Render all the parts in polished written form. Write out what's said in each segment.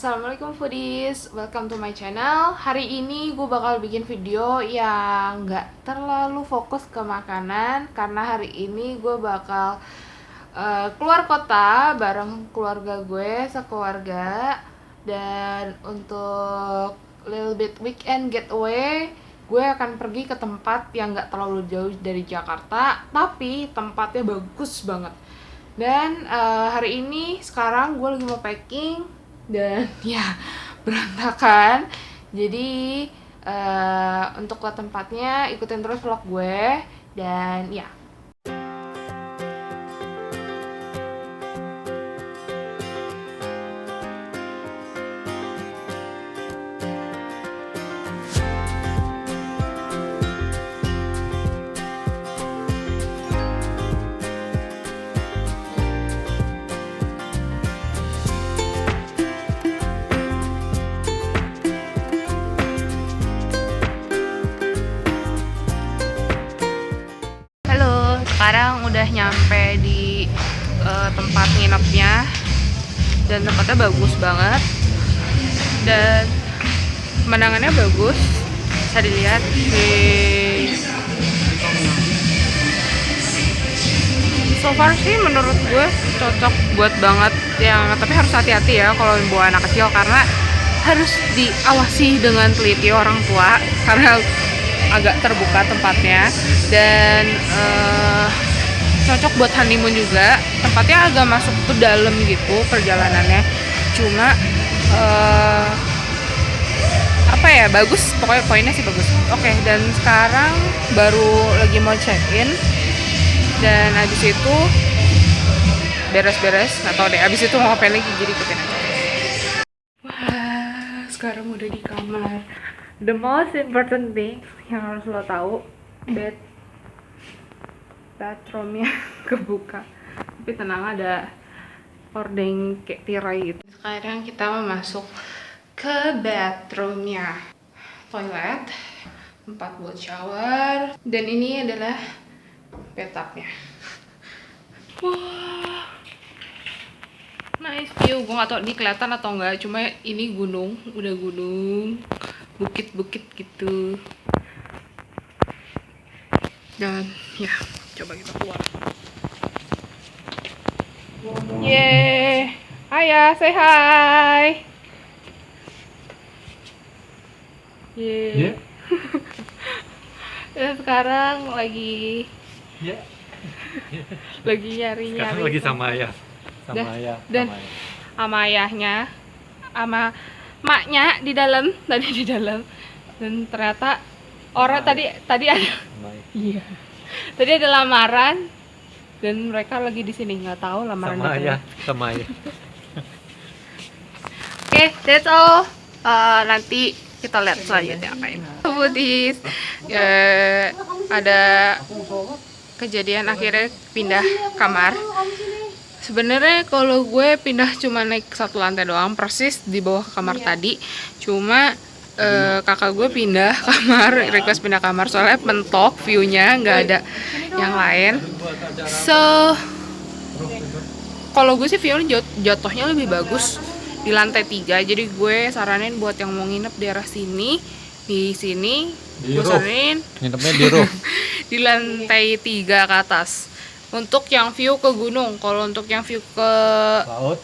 Assalamualaikum foodies, welcome to my channel. Hari ini gue bakal bikin video yang gak terlalu fokus ke makanan, karena hari ini gue bakal keluar kota bareng keluarga gue sekeluarga. Dan untuk little bit weekend getaway, gue akan pergi ke tempat yang gak terlalu jauh dari Jakarta, tapi tempatnya bagus banget. Dan hari ini sekarang gue lagi mau packing dan ya berantakan. Jadi untuk ke tempatnya ikutin terus vlog gue. Dan ya, sekarang udah nyampe di tempat nginepnya, dan tempatnya bagus banget dan pemandangannya bagus, bisa dilihat. So far sih menurut gue cocok buat banget yang, tapi harus hati-hati ya kalau bawa anak kecil, karena harus diawasi dengan teliti orang tua karena agak terbuka tempatnya. Dan cocok buat honeymoon juga, tempatnya agak masuk ke dalam gitu perjalanannya, cuma apa ya, bagus pokoknya, poinnya sih bagus. Oke, dan sekarang baru lagi mau check in, dan abis itu beres-beres, nggak tau deh abis itu mau ngapain lagi, jadi ikutin aja. Wah, sekarang udah di kamar. The most important thing yang harus lo tahu, bathroomnya kebuka, tapi tenang, ada hordeng kayak tirai gitu. Sekarang kita masuk ke bathroomnya, toilet, tempat buat shower, dan ini adalah bathtubnya. Wah, nice view. Gue gak tau ini kelihatan atau enggak, cuma ini gunung, udah gunung, bukit-bukit gitu. Dan ya, coba kita keluar. Yeay, Ayah, say hi. Yeay. Dan sekarang lagi lagi nyari-nyari. Sekarang lagi sama ayah, dan sama ayahnya, sama maknya di dalam, tadi di dalam. Dan ternyata orang tadi ada, iya, tadi ada lamaran, dan mereka lagi di sini, nggak tahu lamaran sama ayah, sama ayah. Oke, that's all. Nanti kita lihat selanjutnya apain. Foodies, ada kejadian akhirnya pindah kamar. Sebenarnya kalau gue pindah cuma naik satu lantai doang, persis di bawah kamar tadi. Cuma kakak gue pindah kamar, request pindah kamar soalnya mentok view-nya, nggak ada yang lain. So kalau gue sih view-nya jatuhnya lebih bagus di lantai 3. Jadi gue saranin buat yang mau nginep di daerah sini, di sini, gue saranin nginepnya di roof. di lantai 3 ke atas untuk yang view ke gunung. Kalau untuk yang view ke Laut.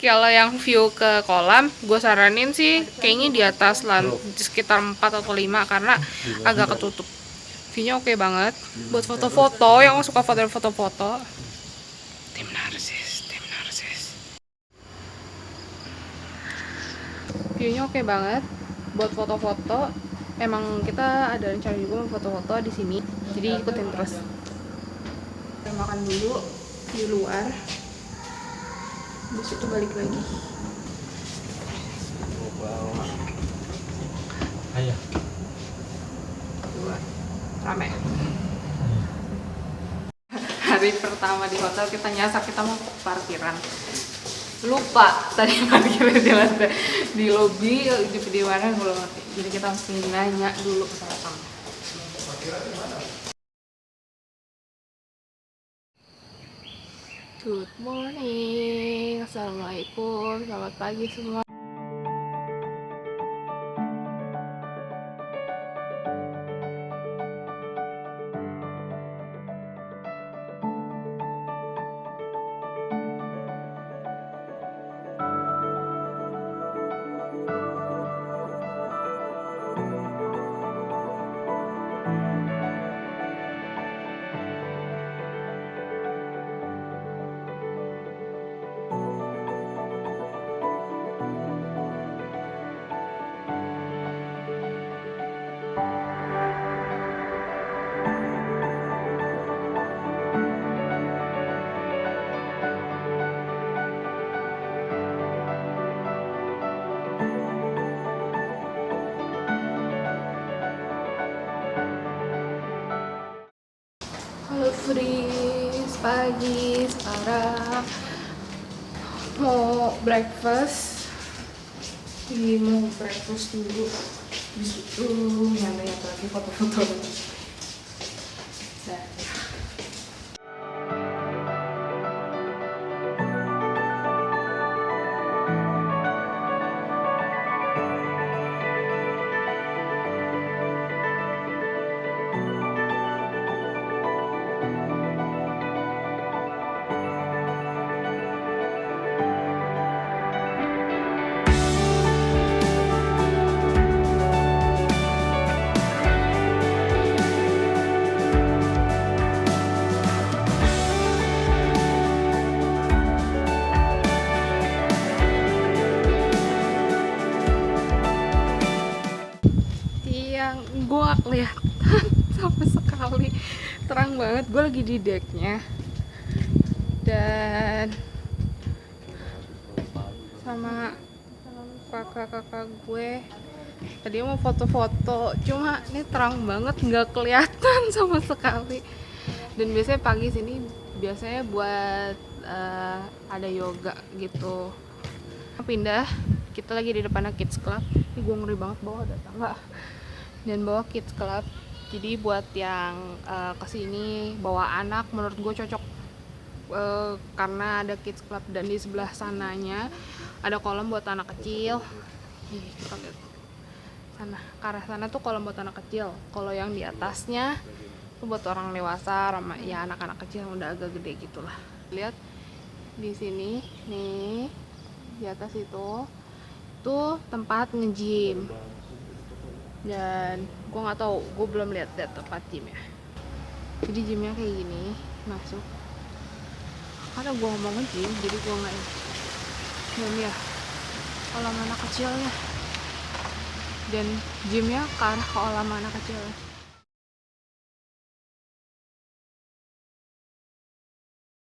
Kalau yang view ke kolam, gue saranin sih kayaknya di atas sekitar 4 atau 5, karena agak ketutup. View-nya oke banget buat foto-foto, yang suka foto-foto. Tim narsis. View-nya oke banget buat foto-foto. Emang kita ada rencana juga mau foto-foto di sini, jadi ikutin terus. Kita makan dulu di luar, habis itu balik lagi. Ayah. Rame. Hari pertama di hotel kita nyasar, kita mau ke parkiran. Lupa tadi parkirnya di lobi, di mana gue belum ngerti. Jadi kita mesti nanya dulu ke satpam. Good morning, assalamualaikum, selamat pagi semua. Halo Fris, pagi sekarang mau breakfast. Jadi mau breakfast dulu. Habis itu lihat lagi foto-foto. Dah. Yang gue gak kelihatan sama sekali, terang banget. Gue lagi di decknya dan sama kakak-kakak gue tadi mau foto-foto, cuma ini terang banget nggak kelihatan sama sekali. Dan biasanya pagi sini biasanya buat ada yoga gitu. Pindah, kita lagi di depan Kids Club. Ini gue ngeri banget, bawah ada tangga dan bawa Kids Club. Jadi buat yang kesini bawa anak, menurut gue cocok karena ada Kids Club dan di sebelah sananya ada kolam buat anak kecil. Kita lihat sana, ke arah sana tuh kolam buat anak kecil. Kalau yang di atasnya tuh buat orang dewasa, ya anak-anak kecil yang udah agak gede gitulah. Lihat di sini nih, di atas itu tuh tempat nge-gym. Dan gue nggak tahu, gue belum lihat tempat gymnya. Jadi gymnya kayak gini, masuk. Karena gue ngomong nge-gym, jadi gue nggak dan ya kolam anak kecilnya. Dan gymnya ke arah kolam anak kecil.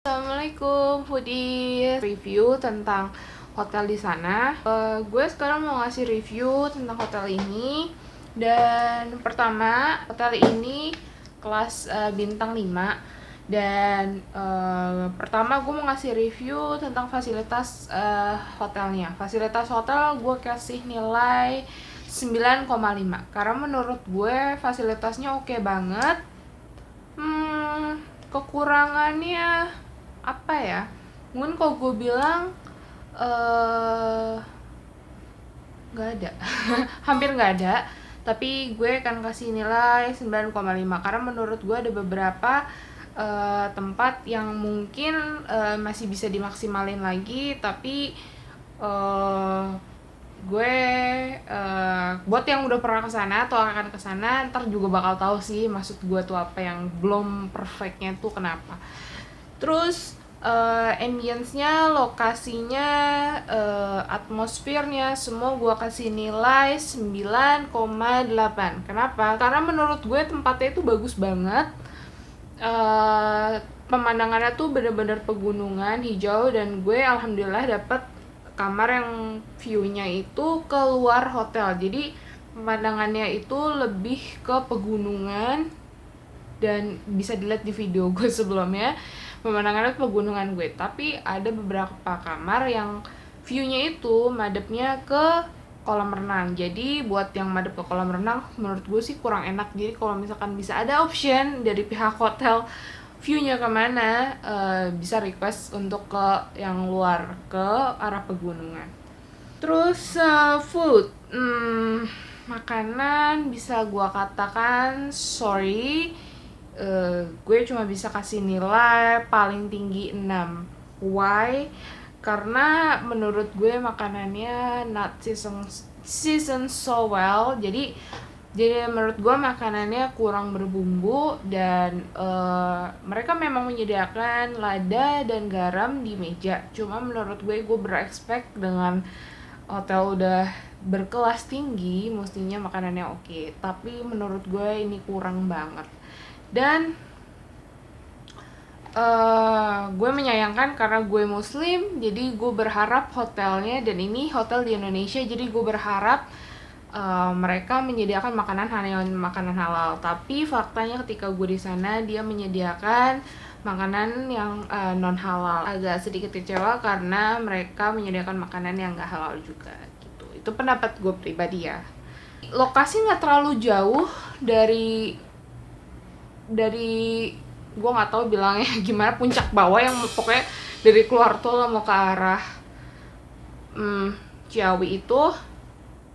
Assalamualaikum foodies, review tentang hotel di sana. Gue sekarang mau ngasih review tentang hotel ini. Dan pertama, hotel ini kelas bintang 5. Dan pertama gue mau ngasih review tentang fasilitas hotelnya. Fasilitas hotel gue kasih nilai 9,5 karena menurut gue fasilitasnya oke banget. Kekurangannya apa ya? Mungkin kalau gue bilang nggak ada, hampir nggak ada. Tapi gue akan kasih nilai 9,5 karena menurut gue ada beberapa tempat yang mungkin masih bisa dimaksimalin lagi. Tapi gue buat yang udah pernah kesana atau akan kesana ntar juga bakal tahu sih maksud gue tuh apa, yang belum perfectnya tuh kenapa. Terus ambience-nya, lokasinya, atmosfernya, semua gue kasih nilai 9,8. Kenapa? Karena menurut gue tempatnya itu bagus banget. Pemandangannya tuh bener-bener pegunungan, hijau, dan gue alhamdulillah dapet kamar yang view-nya itu keluar hotel. Jadi pemandangannya itu lebih ke pegunungan, dan bisa dilihat di video gue sebelumnya pemandangannya pegunungan gue. Tapi ada beberapa kamar yang view-nya itu madepnya ke kolam renang. Jadi buat yang madep ke kolam renang menurut gue sih kurang enak. Jadi kalau misalkan bisa ada option dari pihak hotel view-nya kemana, bisa request untuk ke yang luar, ke arah pegunungan. Terus food, makanan bisa gua katakan sorry, gue cuma bisa kasih nilai paling tinggi 6. Why? Karena menurut gue makanannya not season so well, jadi menurut gue makanannya kurang berbumbu dan mereka memang menyediakan lada dan garam di meja. Cuma menurut gue berexpect dengan hotel udah berkelas tinggi, mestinya makanannya oke. Tapi menurut gue ini kurang banget. Dan gue menyayangkan karena gue muslim, jadi gue berharap hotelnya, dan ini hotel di Indonesia, jadi gue berharap mereka menyediakan makanan halal. Tapi faktanya ketika gue di sana dia menyediakan makanan yang non halal. Agak sedikit kecewa karena mereka menyediakan makanan yang gak halal juga gitu. Itu pendapat gue pribadi ya. Lokasi nggak terlalu jauh dari gue nggak tahu bilangnya gimana, puncak bawah yang pokoknya dari keluar tol mau ke arah Ciawi itu,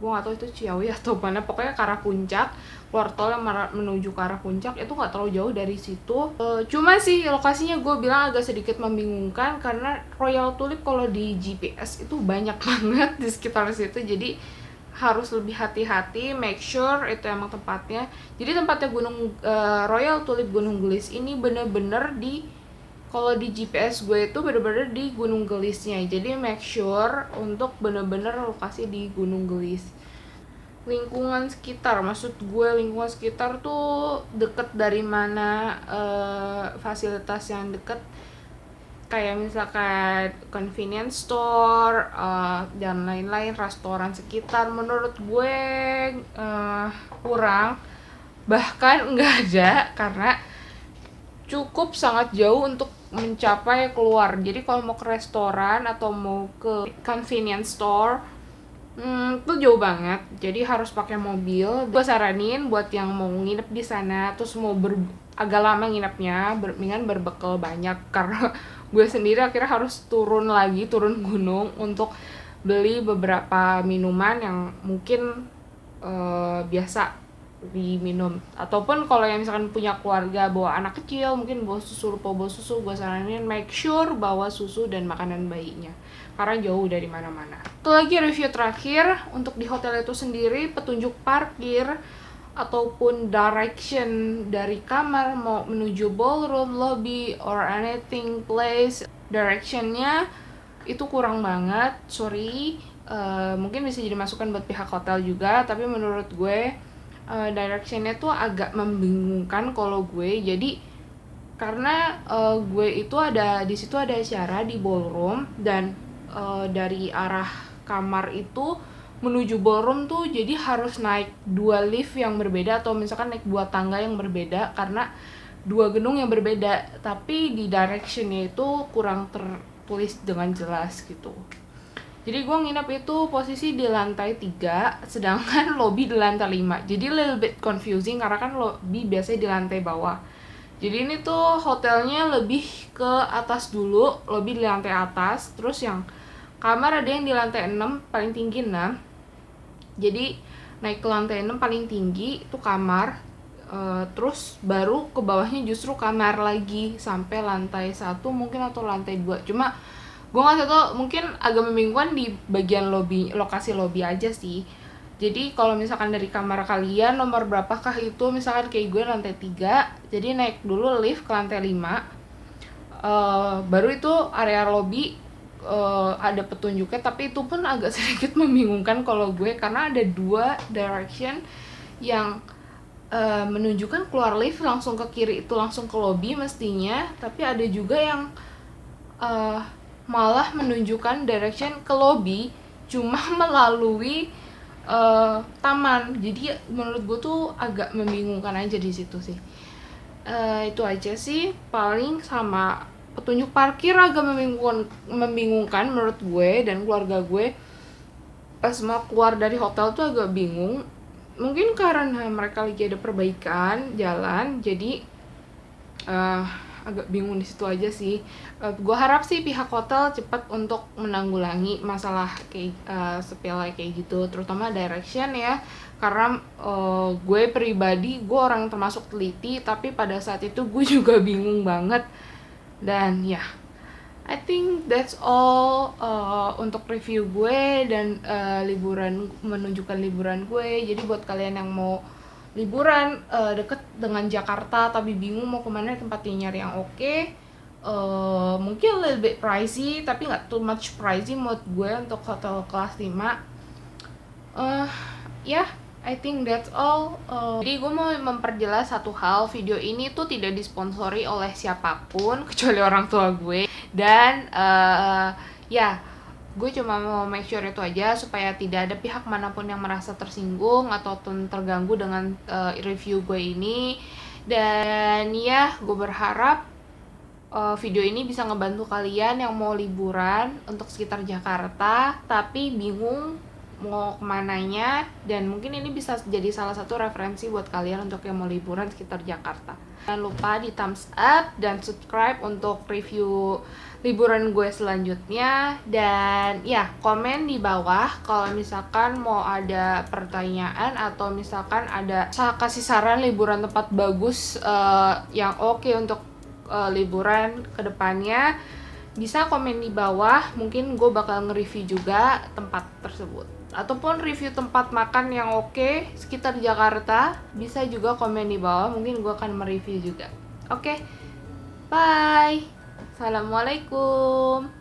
gue nggak tahu itu Ciawi atau mana, pokoknya ke arah puncak, keluar tol yang menuju ke arah puncak itu nggak terlalu jauh dari situ. Cuma sih lokasinya gue bilang agak sedikit membingungkan karena Royal Tulip kalau di GPS itu banyak banget di sekitar situ, jadi harus lebih hati-hati, make sure itu emang tempatnya. Jadi tempatnya Royal Tulip Gunung Gelis ini bener-bener kalau di GPS gue itu bener-bener di Gunung Gelisnya. Jadi make sure untuk bener-bener lokasi di Gunung Gelis. Lingkungan sekitar, maksud gue lingkungan sekitar tuh deket dari mana, fasilitas yang deket kayak misalkan convenience store dan lain-lain, restoran sekitar menurut gue kurang, bahkan nggak ada, karena cukup sangat jauh untuk mencapai keluar. Jadi kalau mau ke restoran atau mau ke convenience store itu jauh banget, jadi harus pakai mobil. Gue saranin buat yang mau nginep di sana terus mau agak lama nginepnya, mendingan berbekal banyak, karena gue sendiri akhirnya harus turun gunung untuk beli beberapa minuman yang mungkin biasa diminum, ataupun kalau yang misalkan punya keluarga bawa anak kecil mungkin lupa bawa susu, gue saranin make sure bawa susu dan makanan bayinya karena jauh dari mana-mana. Satu lagi review terakhir untuk di hotel itu sendiri, petunjuk parkir ataupun direction dari kamar mau menuju ballroom, lobby, or anything place, directionnya itu kurang banget, sorry. Mungkin bisa jadi masukan buat pihak hotel juga, tapi menurut gue directionnya tuh agak membingungkan kalau gue. Jadi karena gue itu di situ ada acara di ballroom, dan dari arah kamar itu menuju ballroom tuh jadi harus naik 2 lift yang berbeda, atau misalkan naik 2 tangga yang berbeda karena 2 gedung yang berbeda, tapi di directionnya itu kurang tertulis dengan jelas gitu. Jadi gue nginep itu posisi di lantai 3, sedangkan lobby di lantai 5. Jadi little bit confusing karena kan lobby biasanya di lantai bawah. Jadi ini tuh hotelnya lebih ke atas dulu, lobby di lantai atas, terus yang kamar ada yang di lantai 6, paling tinggi 6. Jadi naik ke lantai 6 paling tinggi itu kamar, terus baru ke bawahnya justru kamar lagi sampai lantai 1 mungkin atau lantai 2. Cuma gue nggak tahu, mungkin agak membingungkan di bagian lobby, lokasi lobby aja sih. Jadi kalau misalkan dari kamar kalian nomor berapakah itu, misalkan kayak gue lantai 3, jadi naik dulu lift ke lantai 5, baru itu area lobby ada petunjuknya, tapi itu pun agak sedikit membingungkan kalau gue karena ada 2 direction yang menunjukkan keluar lift langsung ke kiri itu langsung ke lobby mestinya, tapi ada juga yang malah menunjukkan direction ke lobby cuma melalui taman. Jadi menurut gue tuh agak membingungkan aja di situ sih. Itu aja sih paling, sama petunjuk parkir agak membingungkan menurut gue dan keluarga gue. Pas mau keluar dari hotel tuh agak bingung, mungkin karena mereka lagi ada perbaikan jalan, jadi agak bingung di situ aja sih. Gue harap sih pihak hotel cepat untuk menanggulangi masalah kayak sepele kayak gitu, terutama direction ya. Karena gue pribadi, gue orang termasuk teliti, tapi pada saat itu gue juga bingung banget. Dan ya, I think that's all untuk review gue dan menunjukkan liburan gue. Jadi buat kalian yang mau liburan deket dengan Jakarta tapi bingung mau kemana, tempatnya nyari yang oke, mungkin a little bit pricey tapi nggak too much pricey menurut gue untuk hotel kelas 5. Ya, I think that's all. Jadi gue mau memperjelas satu hal, video ini tuh tidak disponsori oleh siapapun kecuali orang tua gue. Dan ya, gue cuma mau make sure itu aja supaya tidak ada pihak manapun yang merasa tersinggung atau terganggu dengan review gue ini. Dan ya, gue berharap video ini bisa ngebantu kalian yang mau liburan untuk sekitar Jakarta tapi bingung mau kemananya, dan mungkin ini bisa jadi salah satu referensi buat kalian untuk yang mau liburan sekitar Jakarta. Jangan lupa di thumbs up dan subscribe untuk review liburan gue selanjutnya. Dan ya, komen di bawah kalau misalkan mau ada pertanyaan atau misalkan ada kasih saran liburan tempat bagus yang oke untuk liburan kedepannya. Bisa komen di bawah, mungkin gue bakal nge-review juga tempat tersebut. Ataupun review tempat makan yang oke sekitar Jakarta, bisa juga komen di bawah, mungkin gue akan mereview juga. Oke, bye. Assalamualaikum.